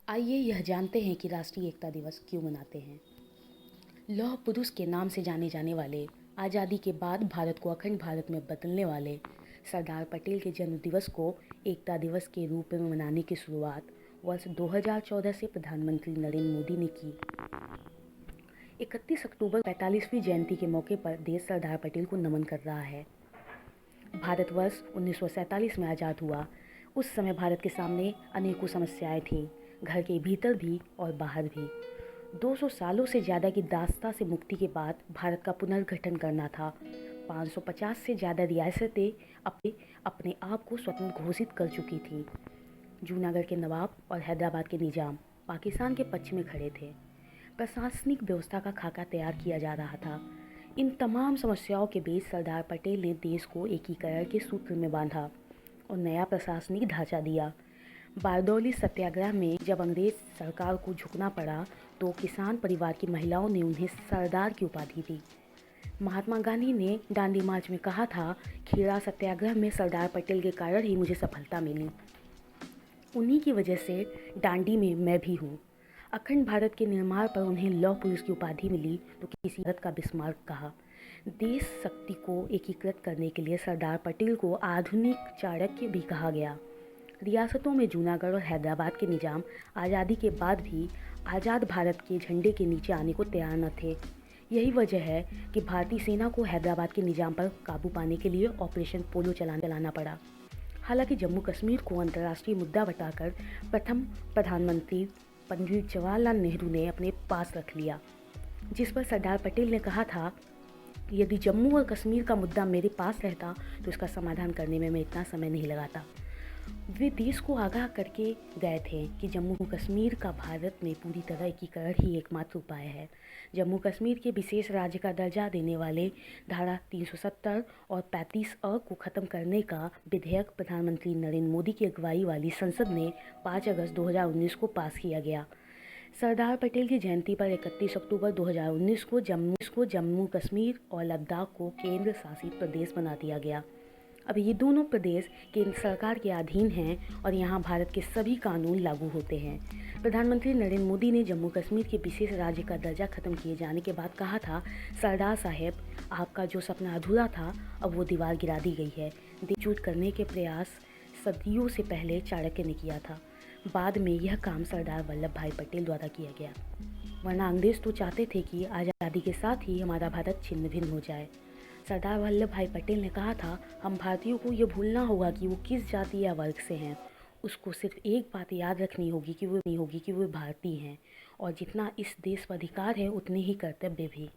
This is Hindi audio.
आइए यह जानते हैं कि राष्ट्रीय एकता दिवस क्यों मनाते हैं। लौह पुरुष के नाम से जाने जाने वाले, आज़ादी के बाद भारत को अखंड भारत में बदलने वाले सरदार पटेल के जन्म दिवस को एकता दिवस के रूप में मनाने की शुरुआत वर्ष 2014 से प्रधानमंत्री नरेंद्र मोदी ने की। 31 अक्टूबर 45वीं जयंती के मौके पर देश सरदार पटेल को नमन कर रहा है। भारतवर्ष 1947 में आज़ाद हुआ। उस समय भारत के सामने अनेकों समस्याएं थीं, घर के भीतर भी और बाहर भी। 200 सालों से ज़्यादा की दास्ता से मुक्ति के बाद भारत का पुनर्गठन करना था। 550 से ज़्यादा रियासतें अपने आप को स्वतंत्र घोषित कर चुकी थीं। जूनागढ़ के नवाब और हैदराबाद के निजाम पाकिस्तान के पक्ष में खड़े थे। प्रशासनिक व्यवस्था का खाका तैयार किया जा रहा था। इन तमाम समस्याओं के बीच सरदार पटेल ने देश को एकीकरण के सूत्र में बांधा और नया प्रशासनिक ढांचा दिया। बारदौली सत्याग्रह में जब अंग्रेज सरकार को झुकना पड़ा तो किसान परिवार की महिलाओं ने उन्हें सरदार की उपाधि दी। महात्मा गांधी ने दांडी मार्च में कहा था, खेड़ा सत्याग्रह में सरदार पटेल के कारण ही मुझे सफलता मिली। उन्हीं की वजह से दांडी में मैं भी हूँ। अखंड भारत के निर्माण पर उन्हें लौह पुरुष की उपाधि मिली तो किसी भारत का बिस्मार्क कहा। देश शक्ति को एकीकृत करने के लिए सरदार पटेल को आधुनिक चाणक्य भी कहा गया। रियासतों में जूनागढ़ और हैदराबाद के निजाम आज़ादी के बाद भी आज़ाद भारत के झंडे के नीचे आने को तैयार न थे। यही वजह है कि भारतीय सेना को हैदराबाद के निजाम पर काबू पाने के लिए ऑपरेशन पोलो चलाना पड़ा। हालांकि जम्मू कश्मीर को अंतर्राष्ट्रीय मुद्दा बताकर प्रथम प्रधानमंत्री पंडित जवाहरलाल नेहरू ने अपने पास रख लिया, जिस पर सरदार पटेल ने कहा था, यदि जम्मू और कश्मीर का मुद्दा मेरे पास रहता तो इसका समाधान करने में मैं इतना समय नहीं लगाता। वे देश को आगाह करके गए थे कि जम्मू कश्मीर का भारत में पूरी तरह एकीकरण ही एकमात्र उपाय है। जम्मू कश्मीर के विशेष राज्य का दर्जा देने वाले धारा 370 और 35A को ख़त्म करने का विधेयक प्रधानमंत्री नरेंद्र मोदी की अगुवाई वाली संसद में 5 अगस्त 2019 को पास किया गया। सरदार पटेल की जयंती पर 31 अक्टूबर 2019 को जम्मू कश्मीर और लद्दाख को केंद्र शासित प्रदेश बना दिया गया। अब ये दोनों प्रदेश केंद्र सरकार के अधीन हैं और यहाँ भारत के सभी कानून लागू होते हैं। प्रधानमंत्री नरेंद्र मोदी ने जम्मू कश्मीर के विशेष राज्य का दर्जा खत्म किए जाने के बाद कहा था, सरदार साहब, आपका जो सपना अधूरा था अब वो दीवार गिरा दी गई है। एकजुट करने के प्रयास सदियों से पहले चाणक्य ने किया था। बाद में यह काम सरदार वल्लभ भाई पटेल द्वारा किया गया, वरना अंग्रेज तो चाहते थे कि आज़ादी के साथ ही हमारा भारत छिन्न भिन्न हो जाए। सरदार वल्लभ भाई पटेल ने कहा था, हम भारतीयों को ये भूलना होगा कि वो किस जाति या वर्ग से हैं। उसको सिर्फ एक बात याद रखनी होगी कि वो भारतीय हैं और जितना इस देश पर अधिकार है उतने ही कर्तव्य भी।